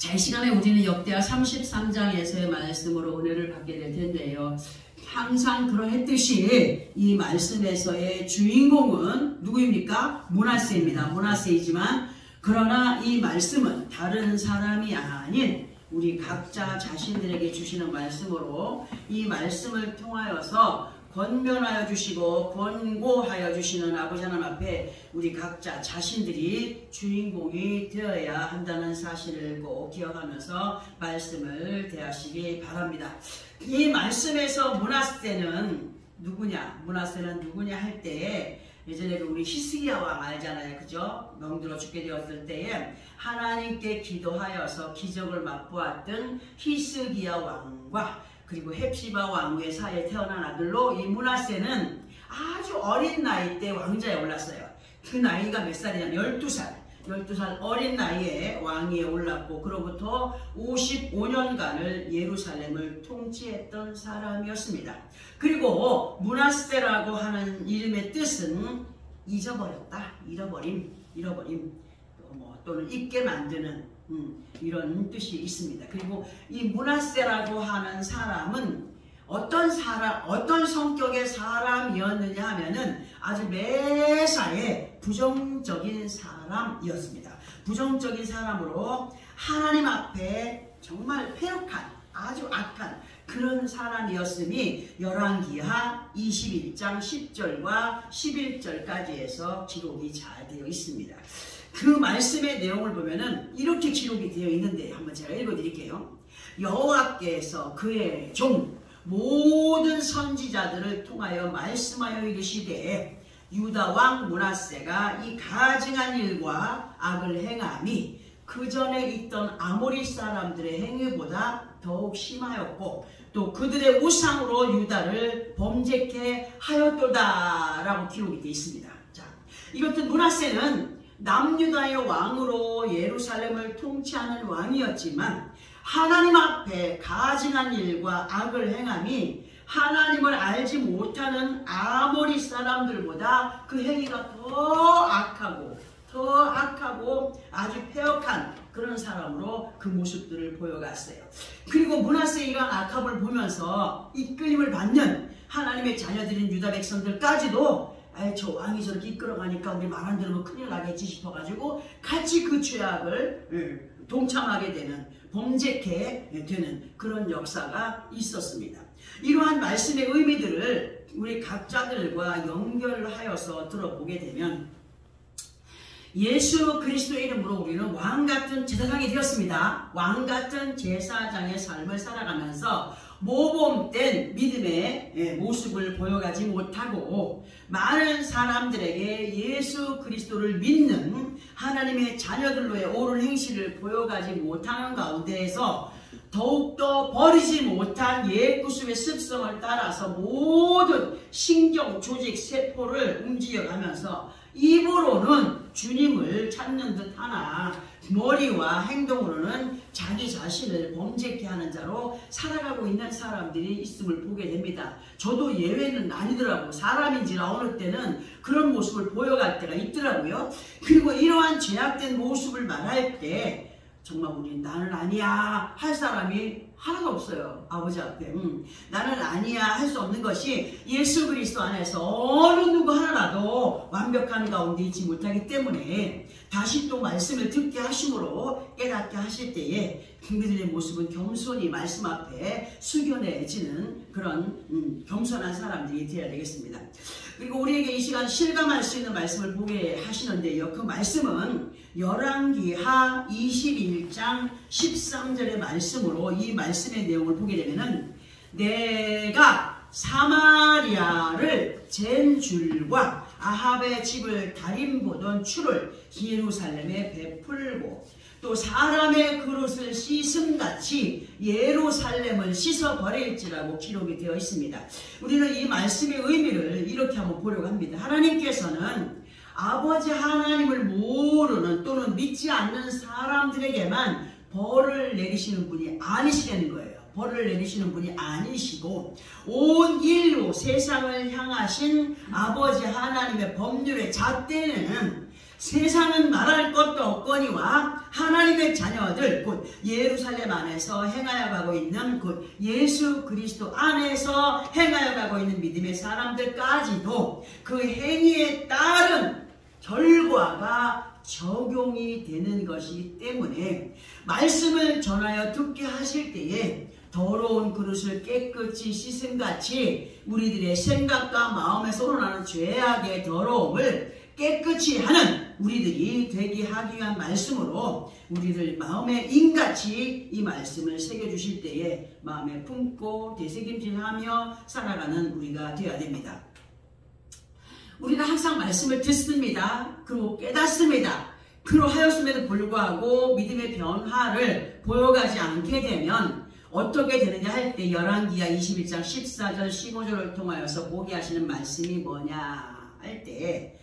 자, 이 시간에 우리는 역대하 33장에서의 말씀으로 은혜를 받게 될 텐데요. 항상 그러했듯이 이 말씀에서의 주인공은 누구입니까? 므낫세입니다. 므낫세이지만 그러나 이 말씀은 다른 사람이 아닌 우리 각자 자신들에게 주시는 말씀으로 이 말씀을 통하여서 권면하여 주시고 권고하여 주시는 아버지 하나님 앞에 우리 각자 자신들이 주인공이 되어야 한다는 사실을 꼭 기억하면서 말씀을 대하시기 바랍니다. 이 말씀에서 므낫세는 누구냐? 므낫세는 누구냐 할 때 예전에 우리 히스기야 왕 알잖아요. 그죠? 병들어 죽게 되었을 때에 하나님께 기도하여서 기적을 맛보았던 히스기야 왕과 그리고 헵시바 왕후의 사이에 태어난 아들로 이 므낫세는 아주 어린 나이 때 왕자에 올랐어요. 그 나이가 몇 살이냐면 12살 어린 나이에 왕위에 올랐고 그로부터 55년간을 예루살렘을 통치했던 사람이었습니다. 그리고 므낫세라고 하는 이름의 뜻은 잊어버렸다, 잃어버림 또는 잊게 만드는 이런 뜻이 있습니다. 그리고 이 므낫세라고 하는 사람은 어떤 성격의 사람이었느냐 하면은 아주 매사에 부정적인 사람이었습니다. 부정적인 사람으로 하나님 앞에 정말 패역한 아주 악한 그런 사람이었음이 열왕기하 21장 10절과 11절까지에서 기록이 잘 되어 있습니다. 그 말씀의 내용을 보면은 이렇게 기록이 되어 있는데 한번 제가 읽어드릴게요. 여호와께서 그의 종 모든 선지자들을 통하여 말씀하여 이르시되 유다 왕 므낫세가 이 가증한 일과 악을 행함이 그 전에 있던 아모리 사람들의 행위보다 더욱 심하였고 또 그들의 우상으로 유다를 범죄케 하였도다 라고 기록이 되어 있습니다. 자, 이것도 므낫세는 남유다의 왕으로 예루살렘을 통치하는 왕이었지만 하나님 앞에 가증한 일과 악을 행함이 하나님을 알지 못하는 아모리 사람들보다 그 행위가 더 악하고 아주 패역한 그런 사람으로 그 모습들을 보여갔어요. 그리고 므낫세의 이러한 악함을 보면서 이끌림을 받는 하나님의 자녀들인 유다 백성들까지도 저 왕이 저렇게 이끌어가니까 우리 말 안 들으면 큰일 나겠지 싶어가지고 같이 그 죄악을 동참하게 되는 범죄케 되는 그런 역사가 있었습니다. 이러한 말씀의 의미들을 우리 각자들과 연결하여서 들어보게 되면 예수 그리스도의 이름으로 우리는 왕같은 제사장이 되었습니다. 왕같은 제사장의 삶을 살아가면서 모범된 믿음의 모습을 보여가지 못하고 많은 사람들에게 예수 그리스도를 믿는 하나님의 자녀들로의 옳은 행실을 보여가지 못하는 가운데에서 더욱더 버리지 못한 옛구습의 습성을 따라서 모든 신경, 조직, 세포를 움직여가면서 입으로는 주님을 찾는 듯 하나 머리와 행동으로는 자기 자신을 범죄케 하는 자로 살아가고 있는 사람들이 있음을 보게 됩니다. 저도 예외는 아니더라고요. 사람인지라 어느 때는 그런 모습을 보여갈 때가 있더라고요. 그리고 이러한 죄악된 모습을 말할 때 정말 우리 나는 아니야 할 사람이 하나도 없어요. 아버지 앞에 나는 아니야 할 수 없는 것이 예수 그리스도 안에서 어느 누구 하나라도 완벽한 가운데 있지 못하기 때문에 다시 또 말씀을 듣게 하심으로 깨닫게 하실 때에 그들의 모습은 겸손히 말씀 앞에 숙연해지는 그런 겸손한 사람들이 되어야 되겠습니다. 그리고 우리에게 이 시간 실감할 수 있는 말씀을 보게 하시는데요. 그 말씀은 열왕기하 21장 13절의 말씀으로 이 말씀의 내용을 보게 되면은 내가 사마리아를 잰 줄과 아합의 집을 다림보던 추를 예루살렘에 베풀고 또 사람의 그릇을 씻음같이 예루살렘을 씻어버릴지라고 기록이 되어 있습니다. 우리는 이 말씀의 의미를 이렇게 한번 보려고 합니다. 하나님께서는 아버지 하나님을 모르는 또는 믿지 않는 사람들에게만 벌을 내리시는 분이 아니시라는 거예요. 벌을 내리시는 분이 아니시고 온 인류 세상을 향하신 아버지 하나님의 법률의 잣대는 세상은 말할 것도 없거니와 하나님의 자녀들 곧 예루살렘 안에서 행하여 가고 있는 곧 예수 그리스도 안에서 행하여 가고 있는 믿음의 사람들까지도 그 행위에 따른 결과가 적용이 되는 것이기 때문에 말씀을 전하여 듣게 하실 때에 더러운 그릇을 깨끗이 씻음같이 우리들의 생각과 마음에서 우러나는 죄악의 더러움을 깨끗이 하는 우리들이 되게 하기 위한 말씀으로 우리들 마음에 인같이 이 말씀을 새겨주실 때에 마음에 품고 되새김질하며 살아가는 우리가 되어야 됩니다. 우리는 항상 말씀을 듣습니다. 그리고 깨닫습니다. 그러하였음에도 불구하고 믿음의 변화를 보여가지 않게 되면 어떻게 되느냐 할 때 열왕기하 21장 14절 15절을 통하여서 보게 하시는 말씀이 뭐냐 할 때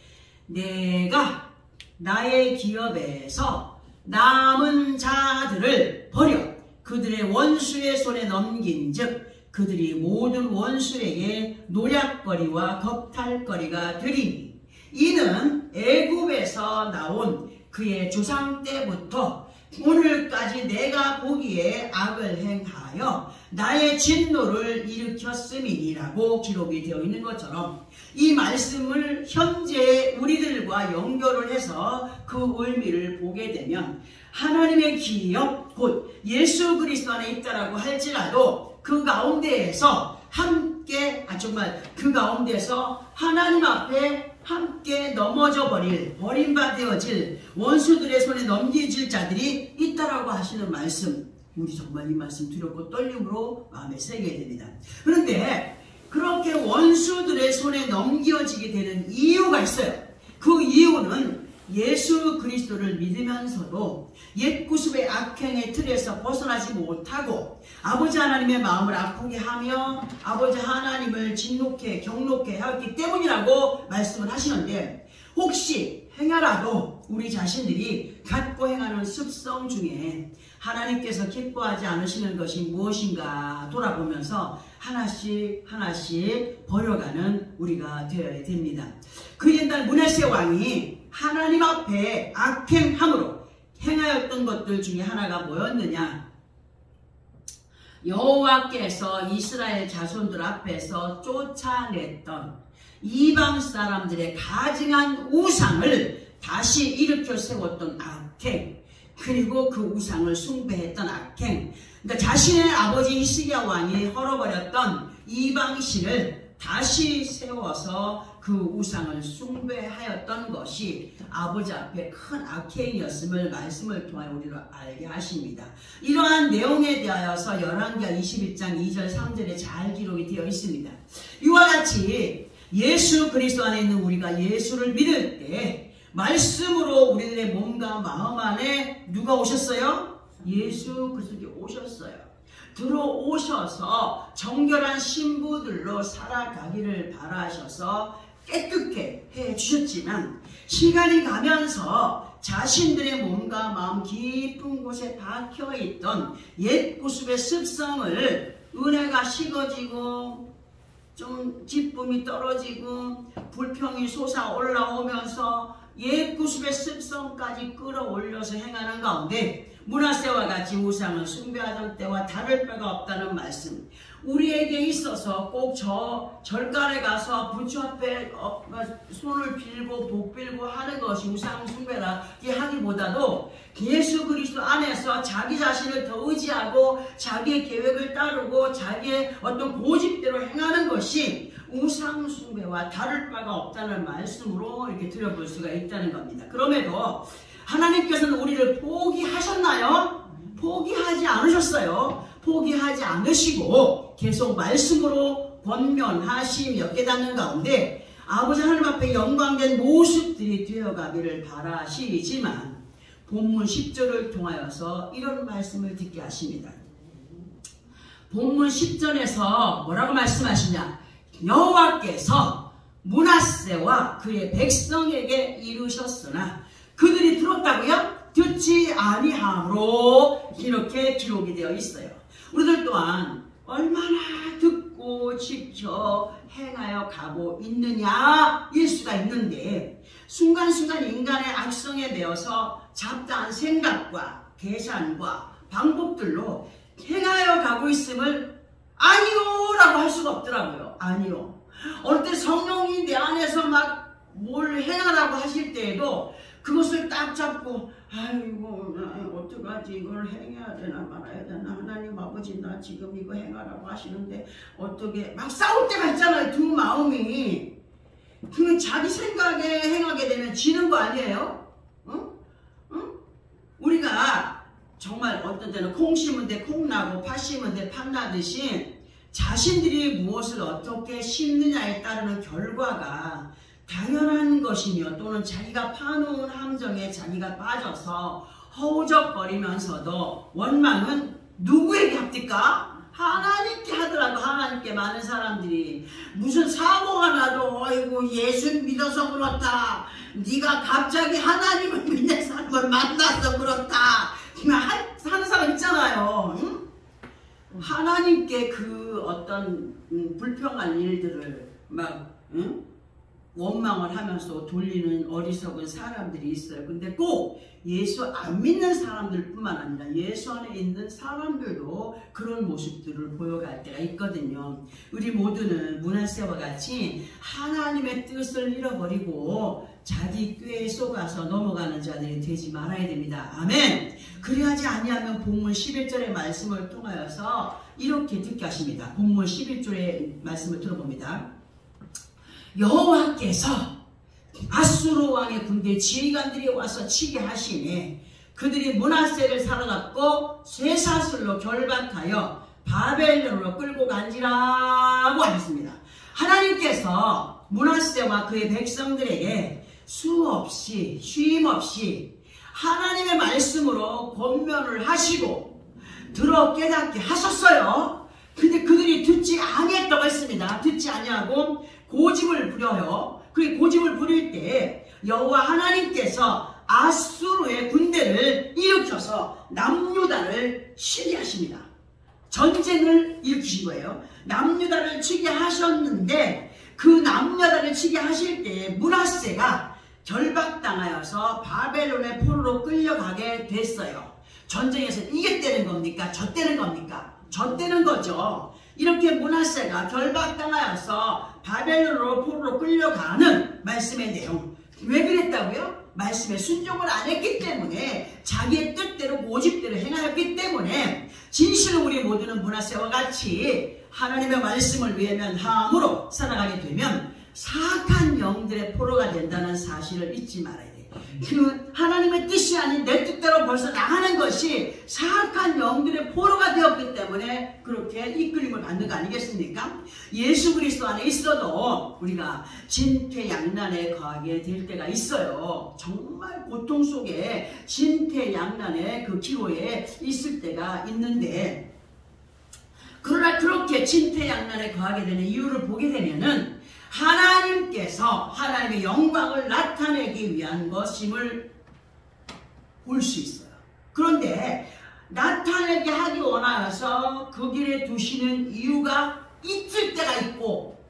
내가 나의 기업에서 남은 자들을 버려 그들의 원수의 손에 넘긴 즉 그들이 모든 원수에게 노략거리와 겁탈거리가 되리니 이는 애굽에서 나온 그의 조상 때부터 오늘까지 내가 보기에 악을 행하여 나의 진노를 일으켰음이니라고 기록이 되어 있는 것처럼 이 말씀을 현재 우리들과 연결을 해서 그 의미를 보게 되면 하나님의 기업 곧 예수 그리스도 안에 있다라고 할지라도 그 가운데에서 함께 정말 그 가운데서 하나님 앞에 함께 넘어져 버림받아질 원수들의 손에 넘겨질 자들이 있다라고 하시는 말씀, 우리 정말 이 말씀 두렵고 떨림으로 마음에 새겨야 됩니다. 그런데 그렇게 원수들의 손에 넘겨지게 되는 이유가 있어요. 그 이유는 예수 그리스도를 믿으면서도 옛구습의 악행의 틀에서 벗어나지 못하고 아버지 하나님의 마음을 아프게 하며 아버지 하나님을 진노케 경노케 하였기 때문이라고 말씀을 하시는데 혹시 행하라도 우리 자신들이 갖고 행하는 습성 중에 하나님께서 기뻐하지 않으시는 것이 무엇인가 돌아보면서 하나씩 버려가는 우리가 되어야 됩니다. 그 옛날 므낫세 왕이 하나님 앞에 악행함으로 행하였던 것들 중에 하나가 뭐였느냐? 여호와께서 이스라엘 자손들 앞에서 쫓아냈던 이방 사람들의 가증한 우상을 다시 일으켜 세웠던 악행, 그리고 그 우상을 숭배했던 악행, 그러니까 자신의 아버지 히스기야 왕이 헐어버렸던 이방신을 다시 세워서 그 우상을 숭배하였던 것이 아버지 앞에 큰 악행이었음을 말씀을 통하여 우리를 알게 하십니다. 이러한 내용에 대하여서 열왕기하 21장 2절 3절에 잘 기록이 되어 있습니다. 이와 같이 예수 그리스도 안에 있는 우리가 예수를 믿을 때 말씀으로 우리들의 몸과 마음 안에 누가 오셨어요? 예수 그리스도께 오셨어요. 들어오셔서 정결한 신부들로 살아가기를 바라셔서 깨끗게 해주셨지만 시간이 가면서 자신들의 몸과 마음 깊은 곳에 박혀있던 옛구습의 습성을 은혜가 식어지고 좀 기쁨이 떨어지고 불평이 솟아올라오면서 옛구습의 습성까지 끌어올려서 행하는 가운데 므낫세와 같이 우상을 숭배하던 때와 다를 바가 없다는 말씀, 우리에게 있어서 꼭 저 절간에 가서 부처 앞에 손을 빌고 복 빌고 하는 것이 우상 숭배라 하기보다도 예수 그리스도 안에서 자기 자신을 더 의지하고 자기의 계획을 따르고 자기의 어떤 고집대로 행하는 것이 우상 숭배와 다를 바가 없다는 말씀으로 이렇게 들어볼 수가 있다는 겁니다. 그럼에도 하나님께서는 우리를 포기하셨나요? 포기하지 않으셨어요. 포기하지 않으시고 계속 말씀으로 권면하시며 깨닫는 가운데 아버지 하나님 앞에 영광된 모습들이 되어가기를 바라시지만 본문 10절을 통하여서 이런 말씀을 듣게 하십니다. 본문 10절에서 뭐라고 말씀하시냐? 여호와께서 므낫세와 그의 백성에게 이르셨으나 그들이 들었다고요? 듣지 아니함으로 이렇게 기록이 되어 있어요. 우리들 또한 얼마나 듣고 지켜 행하여 가고 있느냐 일 수가 있는데, 순간순간 인간의 악성에 매여서 잡다한 생각과 계산과 방법들로 행하여 가고 있음을 아니요라고 할 수가 없더라고요. 아니요. 어느 때 성령이 내 안에서 막 뭘 행하라고 하실 때에도 그것을 딱 잡고 아이고 어떡하지, 이걸 행해야 되나 말아야 되나, 하나님 아버지 나 지금 이거 행하라고 하시는데 어떻게, 막 싸울 때가 있잖아요. 두 마음이. 그 자기 생각에 행하게 되면 지는 거 아니에요? 응? 응? 우리가 정말 어떤 때는 콩 심은 데 콩 나고 팥 심은 데 팥 나듯이 자신들이 무엇을 어떻게 심느냐에 따르는 결과가 당연한 것이며, 또는 자기가 파놓은 함정에 자기가 빠져서 허우적거리면서도 원망은 누구에게 합니까? 하나님께 하더라도. 하나님께. 많은 사람들이 무슨 사고가 나도 아이고 예수 믿어서 그렇다, 네가 갑자기 하나님을 믿는 사람을 만나서 그렇다 하는 사람 있잖아요. 응? 하나님께 그 어떤 불평한 일들을 막 원망을 하면서 돌리는 어리석은 사람들이 있어요. 근데 꼭 예수 안 믿는 사람들 뿐만 아니라 예수 안에 있는 사람들도 그런 모습들을 보여갈 때가 있거든요. 우리 모두는 므낫세와 같이 하나님의 뜻을 잃어버리고 자기 꾀에 속아서 넘어가는 자들이 되지 말아야 됩니다. 아멘. 그래야지 아니하면 본문 11절의 말씀을 통하여서 이렇게 듣게 하십니다. 본문 11절의 말씀을 들어봅니다. 여호와께서 아수르 왕의 군대 지휘관들이 와서 치게 하시니 그들이 므낫세를 사로잡고 쇠사슬로 결박하여 바벨론으로 끌고 간지라고 하셨습니다. 하나님께서 므낫세와 그의 백성들에게 수없이 쉼없이 하나님의 말씀으로 권면을 하시고 들어 깨닫게 하셨어요. 근데 그들이 듣지 아니했다고 했습니다. 듣지 아니하고 고집을 부려요. 그 고집을 부릴 때 여호와 하나님께서 아수르의 군대를 일으켜서 남유다를 치게 하십니다. 전쟁을 일으키신 거예요. 남유다를 치게 하셨는데 그 남유다를 치게 하실 때 므낫세가 결박당하여서 바벨론의 포로로 끌려가게 됐어요. 전쟁에서 이겼다는 겁니까? 졌다는 겁니까? 졌다는 거죠. 이렇게 므낫세가 결박당하여서 바벨론으로 포로로 끌려가는 말씀의 내용. 왜 그랬다고요? 말씀에 순종을 안 했기 때문에, 자기의 뜻대로 고집대로 행하였기 때문에, 진실로 우리 모두는 므낫세와 같이 하나님의 말씀을 외면함으로 살아가게 되면 사악한 영들의 포로가 된다는 사실을 잊지 말아야 돼요. 그 하나님의 뜻이 아닌 내 뜻대로 벌써 나가는 것이 사악한 영들의 포로가 되었기 때문에 그렇게 이끌림을 받는 거 아니겠습니까? 예수 그리스도 안에 있어도 우리가 진퇴양난에 거하게 될 때가 있어요. 정말 고통 속에 진퇴양난의 그 기로에 있을 때가 있는데, 그러나 그렇게 진퇴양난에 거하게 되는 이유를 보게 되면은 하나님께서 하나님의 영광을 나타내기 위한 것임을 볼 수 있어요. 그런데 나타내게 하기 원하여서 그 길에 두시는 이유가 있을 때가 있고,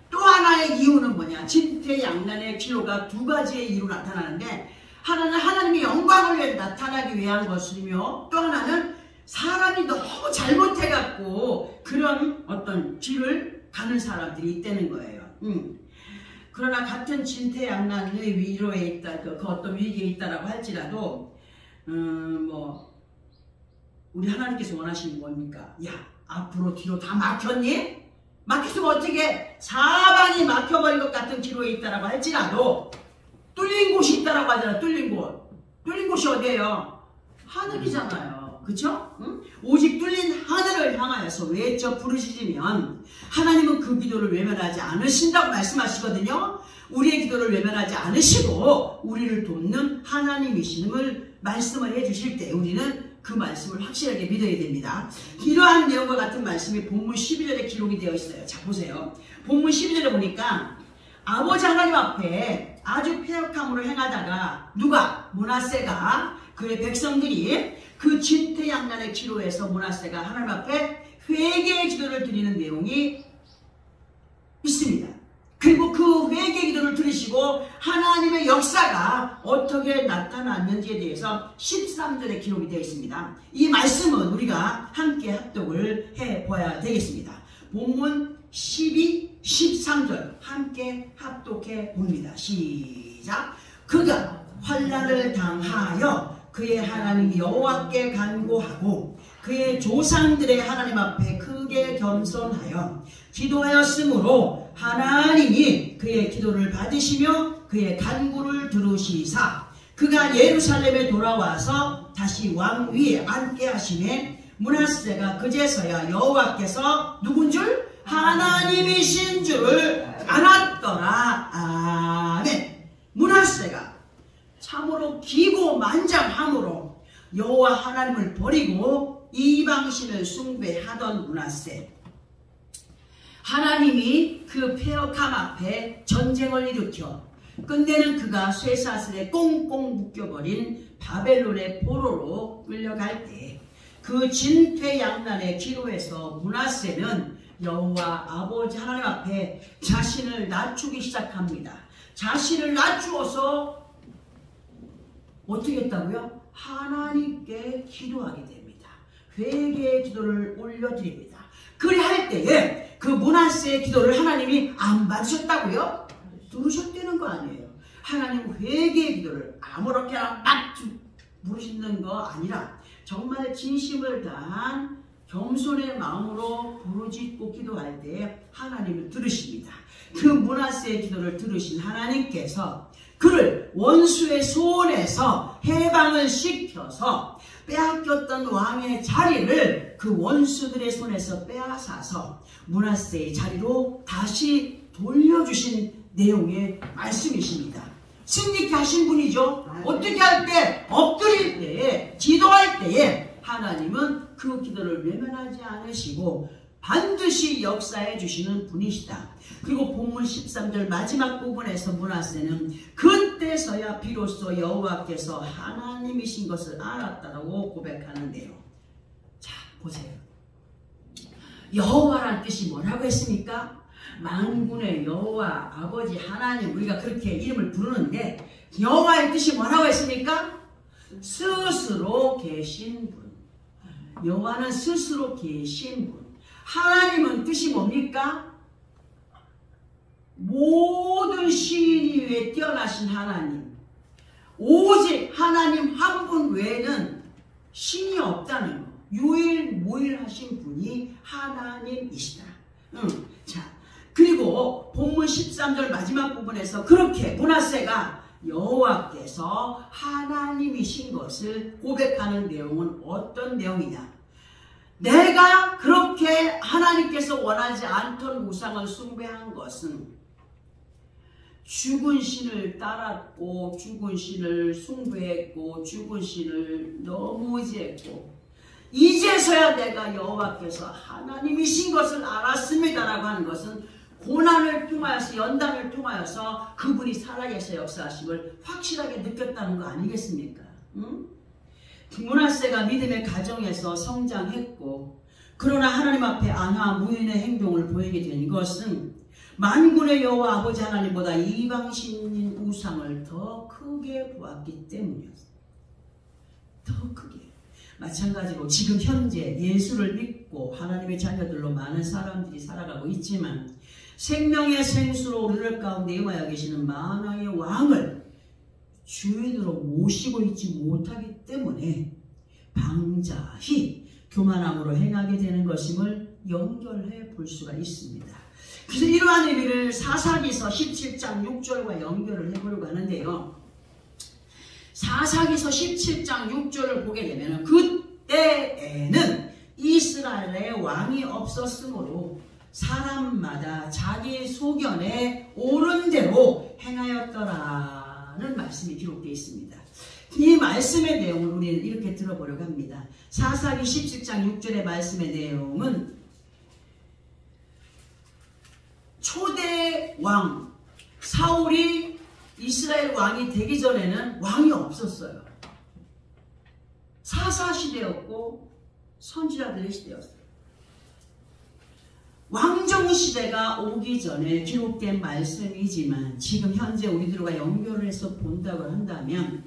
또 하나의 이유는 뭐냐? 진퇴양난의 기로가 두 가지의 이유로 나타나는데, 하나는 하나님의 영광을 나타나기 위한 것이며, 또 하나는 사람이 너무 잘못해갖고 그런 어떤 길을 가는 사람들이 있다는 거예요. 그러나 같은 진퇴양난의 위로에 있다, 그 어떤 위기에 있다라고 할지라도 우리 하나님께서 원하시는 겁니까? 야, 앞으로 뒤로 다 막혔니? 막혔으면 어떻게? 사방이 막혀버린 것 같은 기로에 있다라고 할지라도 뚫린 곳이 있다라고 하잖아. 뚫린 곳. 뚫린 곳이 어디예요? 하늘이잖아요. 그쵸? 응? 오직 뚫린 하늘을 향하여서 외쳐 부르시면 하나님은 그 기도를 외면하지 않으신다고 말씀하시거든요. 우리의 기도를 외면하지 않으시고 우리를 돕는 하나님이심을 말씀을 해주실 때 우리는 그 말씀을 확실하게 믿어야 됩니다. 이러한 내용과 같은 말씀이 본문 12절에 기록이 되어 있어요. 자, 보세요. 본문 12절에 보니까 아버지 하나님 앞에 아주 패역함으로 행하다가 누가? 므낫세가, 그의 백성들이 그 진퇴양난의 기로에서 므낫세가 하나님 앞에 회개의 기도를 드리는 내용이 있습니다. 그리고 그 회개 기도를 들으시고 하나님의 역사가 어떻게 나타났는지에 대해서 13절에 기록이 되어 있습니다. 이 말씀은 우리가 함께 합독을 해봐야 되겠습니다. 본문 12, 13절 함께 합독해 봅니다. 시작. 그가 환난을 당하여 그의 하나님 여호와께 간구하고 그의 조상들의 하나님 앞에 크게 겸손하여 기도하였으므로 하나님이 그의 기도를 받으시며 그의 간구를 들으시사 그가 예루살렘에 돌아와서 다시 왕 위에 앉게 하시매 므낫세가 그제서야 여호와께서 누군 줄? 하나님이신 줄을 알았더라. 아멘. 므낫세가 참으로 기고만장함으로 여호와 하나님을 버리고 이방신을 숭배하던 므낫세, 하나님이 그 페어캄 앞에 전쟁을 일으켜 끝내는 그가 쇠사슬에 꽁꽁 묶여버린 바벨론의 포로로 끌려갈 때 그 진퇴양난의 기로에서 므낫세는 여호와 아버지 하나님 앞에 자신을 낮추기 시작합니다. 자신을 낮추어서 어떻게 했다고요? 하나님께 기도하게 됩니다. 회개의 기도를 올려드립니다. 그래 할 때에 그 므낫세의 기도를 하나님이 안 받으셨다고요? 들으셨다는 거 아니에요. 하나님 회개의 기도를 아무렇게나 막 부르시는 거 아니라 정말 진심을 다한 겸손의 마음으로 부르짖고 기도할 때 하나님을 들으십니다. 그 므낫세의 기도를 들으신 하나님께서 그를 원수의 손에서 해방을 시켜서 빼앗겼던 왕의 자리를 그 원수들의 손에서 빼앗아서 므낫세의 자리로 다시 돌려주신 내용의 말씀이십니다. 승리케 하신 분이죠. 어떻게 할 때, 엎드릴 때에, 기도할 때에 하나님은 그 기도를 외면하지 않으시고 반드시 역사해 주시는 분이시다. 그리고 본문 13절 마지막 부분에서 므낫세는 그때서야 비로소 여호와께서 하나님이신 것을 알았다라고 고백하는데요. 자, 보세요. 여호와란 뜻이 뭐라고 했습니까? 만군의 여호와 아버지 하나님, 우리가 그렇게 이름을 부르는데 여호와의 뜻이 뭐라고 했습니까? 스스로 계신 분. 여호와는 스스로 계신 분. 하나님은 뜻이 뭡니까? 모든 신 위에 뛰어나신 하나님. 오직 하나님 한 분 외에는 신이 없다는 거. 유일무이하신 분이 하나님이시다. 자, 그리고 본문 13절 마지막 부분에서 그렇게 므낫세가 여호와께서 하나님이신 것을 고백하는 내용은 어떤 내용이냐? 내가 그렇게 하나님께서 원하지 않던 우상을 숭배한 것은 죽은 신을 따랐고 죽은 신을 숭배했고 죽은 신을 너무 의지했고 이제서야 내가 여호와께서 하나님이신 것을 알았습니다라고 하는 것은 고난을 통하여서 연단을 통하여서 그분이 살아계셔 역사하심을 확실하게 느꼈다는 거 아니겠습니까? 므낫세가 믿음의 가정에서 성장했고 그러나 하나님 앞에 안화 무인의 행동을 보이게 된 것은 만군의 여호와 아버지 하나님보다 이방신인 우상을 더 크게 보았기 때문이었어요. 더 크게. 마찬가지로 지금 현재 예수를 믿고 하나님의 자녀들로 많은 사람들이 살아가고 있지만 생명의 생수로 우리들 가운데 임하여 계시는 만왕의 왕을 주인으로 모시고 있지 못하기 때문에 방자히 교만함으로 행하게 되는 것임을 연결해 볼 수가 있습니다. 그래서 이러한 의미를 사사기서 17장 6절과 연결을 해보려고 하는데요. 사사기서 17장 6절을 보게 되면 그때에는 이스라엘에 왕이 없었으므로 사람마다 자기 소견에 옳은 대로 행하였더라는 말씀이 기록되어 있습니다. 이 말씀의 내용을 우리는 이렇게 들어보려고 합니다. 사사기 17장 6절의 말씀의 내용은 초대 왕 사울이 이스라엘 왕이 되기 전에는 왕이 없었어요. 사사시대였고 선지자들의 시대였어요. 왕정 시대가 오기 전에 기록된 말씀이지만 지금 현재 우리들과 연결을 해서 본다고 한다면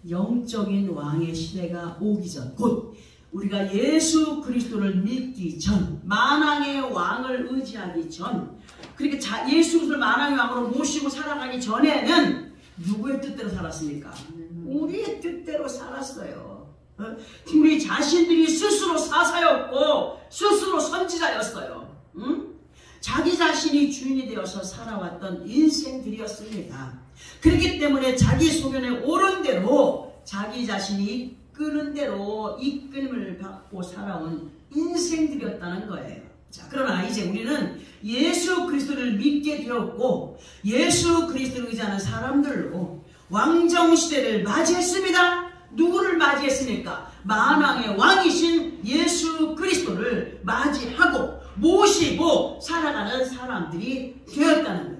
영적인 왕의 시대가 오기 전, 곧 우리가 예수 그리스도를 믿기 전, 만왕의 왕을 의지하기 전, 그러니까 예수 그리스도를 만왕의 왕으로 모시고 살아가기 전에는 누구의 뜻대로 살았습니까? 우리의 뜻대로 살았어요. 우리 자신들이 스스로 사사였고 스스로 선지자였어요. 자기 자신이 주인이 되어서 살아왔던 인생들이었습니다. 그렇기 때문에 자기 소견에 옳은 대로 자기 자신이 이끄는 대로 이끌림을 받고 살아온 인생들이었다는 거예요. 자, 그러나 이제 우리는 예수 그리스도를 믿게 되었고 예수 그리스도를 의지하는 사람들로 왕정시대를 맞이했습니다. 누구를 맞이했습니까? 만왕의 왕이신 예수 그리스도를 맞이하고 모시고 살아가는 사람들이 되었다는 거예요.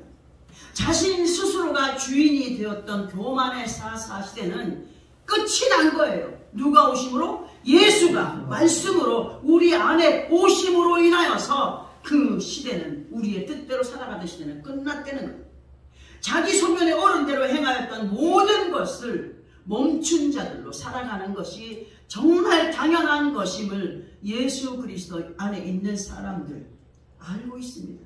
자신 스스로가 주인이 되었던 교만의 사사시대는 끝이 난 거예요. 누가 오심으로? 예수가 말씀으로 우리 안에 오심으로 인하여서 그 시대는, 우리의 뜻대로 살아가던 시대는 끝났다는 거예요. 자기 소견에 옳은 대로 행하였던 모든 것을 멈춘 자들로 살아가는 것이 정말 당연한 것임을 예수 그리스도 안에 있는 사람들 알고 있습니다.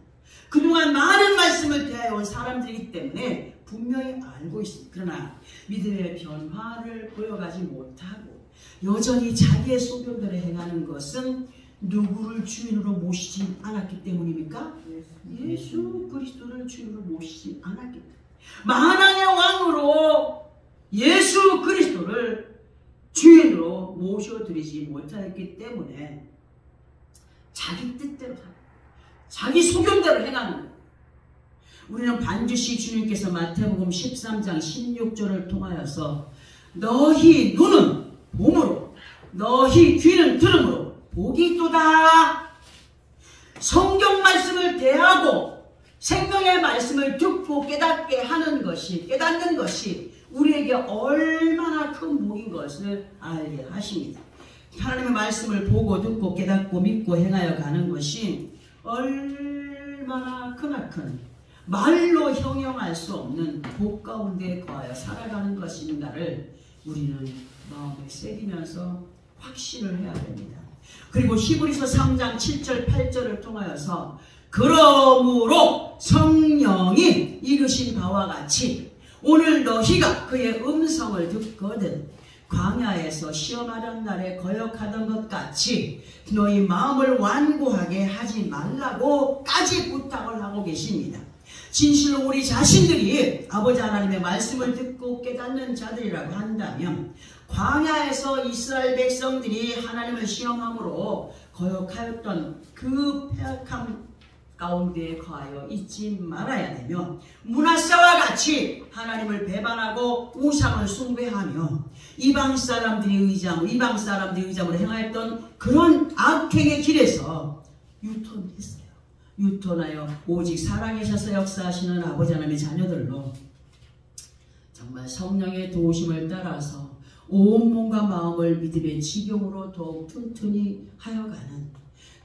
그동안 많은 말씀을 대해온 사람들이기 때문에 분명히 알고 있습니다. 그러나 믿음의 변화를 보여가지 못하고 여전히 자기의 소견대로 행하는 것은 누구를 주인으로 모시지 않았기 때문입니까? 예수 그리스도를 주인으로 모시지 않았기 때문에, 만왕의 왕으로 예수 그리스도를 주인으로 모셔드리지 못했기 때문에 자기 뜻대로 살아요. 자기 소견대로 행하는 거예요. 우리는 반드시 주님께서 마태복음 13장 16절을 통하여서 너희 눈은 봄으로 너희 귀는 들음으로 복이 있도다. 성경 말씀을 대하고 생명의 말씀을 듣고 깨닫게 하는 것이, 깨닫는 것이 우리에게 얼마나 큰 복인 것을 알게 하십니다. 하나님의 말씀을 보고 듣고 깨닫고 믿고 행하여 가는 것이 얼마나 크나큰 말로 형용할 수 없는 복 가운데 거하여 살아가는 것인가를 우리는 마음에 새기면서 확신을 해야 됩니다. 그리고 히브리서 3장 7절 8절을 통하여서 그러므로 성령이 이르신 바와 같이 오늘 너희가 그의 음성을 듣거든 광야에서 시험하던 날에 거역하던 것 같이 너희 마음을 완고하게 하지 말라고까지 부탁을 하고 계십니다. 진실로 우리 자신들이 아버지 하나님의 말씀을 듣고 깨닫는 자들이라고 한다면 광야에서 이스라엘 백성들이 하나님을 시험함으로 거역하였던 그 패악함 가운데 거하여 있지 말아야 되며 므낫세와 같이 하나님을 배반하고 우상을 숭배하며 이방 사람들이 의지함으로 행하였던 그런 악행의 길에서 유턴했어요. 유턴하여 오직 살아계셔서 역사하시는 아버지 하나님의 자녀들로 정말 성령의 도우심을 따라서 온 몸과 마음을 믿음의 지경으로 더욱 튼튼히 하여가는,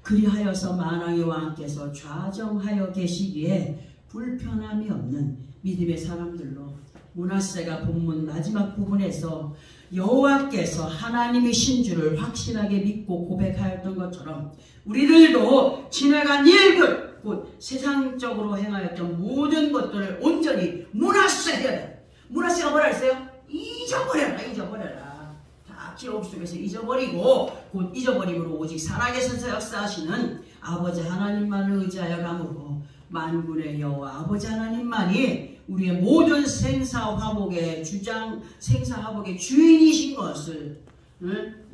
그리하여서 만왕의 왕께서 좌정하여 계시기에 불편함이 없는 믿음의 사람들로 므낫세가 본문 마지막 부분에서 여호와께서 하나님이신 줄을 확실하게 믿고 고백하였던 것처럼 우리들도 지나간 일들, 곧 세상적으로 행하였던 모든 것들을 온전히 므낫세해야 돼. 므낫세가 뭐라 했어요? 잊어버려라. 다 기록 속에서 잊어버리고 곧 잊어버림으로 오직 살아계셔서 역사하시는 아버지 하나님만을 의지하여 가므로 만군의 여호와 아버지 하나님만이 우리의 모든 생사화복의 주장, 생사화복의 주인이신 것을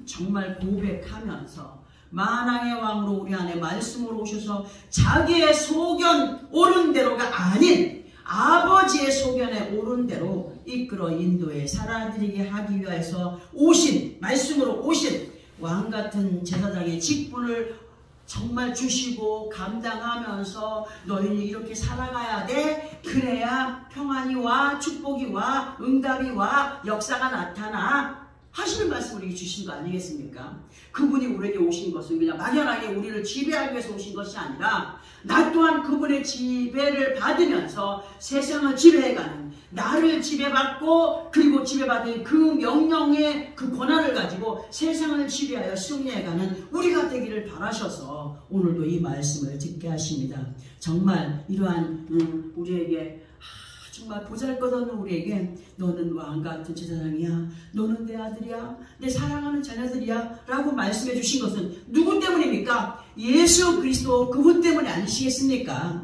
정말 고백하면서 만왕의 왕으로 우리 안에 말씀으로 오셔서 자기의 소견 옳은 대로가 아닌 아버지의 소견에 옳은 대로 이끌어 인도에 살아드리게 하기 위해서 오신, 말씀으로 오신 왕같은 제사장의 직분을 정말 주시고 감당하면서 너희는 이렇게 살아가야 돼. 그래야 평안이 와, 축복이 와, 응답이 와, 역사가 나타나. 하시는 말씀을 우리에게 주신 거 아니겠습니까? 그분이 우리에게 오신 것은 그냥 막연하게 우리를 지배하기 위해서 오신 것이 아니라 나 또한 그분의 지배를 받으면서 세상을 지배해가는, 나를 지배받고 그리고 지배받은 그 명령의 그 권한을 가지고 세상을 지배하여 승리해가는 우리가 되기를 바라셔서 오늘도 이 말씀을 듣게 하십니다. 정말 이러한 우리에게 정말 보잘것없는 우리에게 너는 왕같은 제사장이야, 너는 내 아들이야, 내 사랑하는 자녀들이야 라고 말씀해 주신 것은 누구 때문입니까? 예수 그리스도 그분 때문이 아니시겠습니까?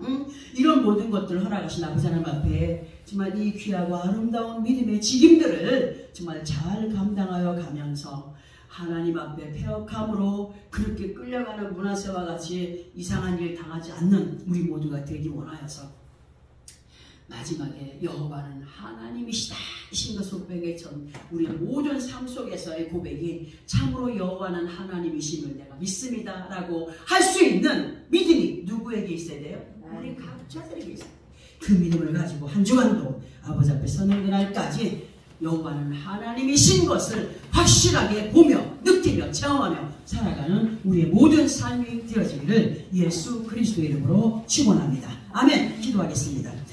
이런 모든 것들을 허락하신 아버지 하나님 앞에 정말 이 귀하고 아름다운 믿음의 직임들을 정말 잘 감당하여 가면서 하나님 앞에 폐역함으로 그렇게 끌려가는 므낫세와 같이 이상한 일 당하지 않는 우리 모두가 되기 원하여서 마지막에 여호와는 하나님이시다 이신 것을 고백했던 우리의 모든 삶 속에서의 고백이 참으로 여호와는 하나님이심을 내가 믿습니다 라고 할 수 있는 믿음이 누구에게 있어야 돼요? 우리 각자들에게 있어요. 그 믿음을 가지고 한 주간도 아버지 앞에 서는 그날까지 여호와는 하나님이신 것을 확실하게 보며 느끼며 체험하며 살아가는 우리의 모든 삶이 되어지기를 예수 그리스도의 이름으로 축원합니다. 아멘. 기도하겠습니다.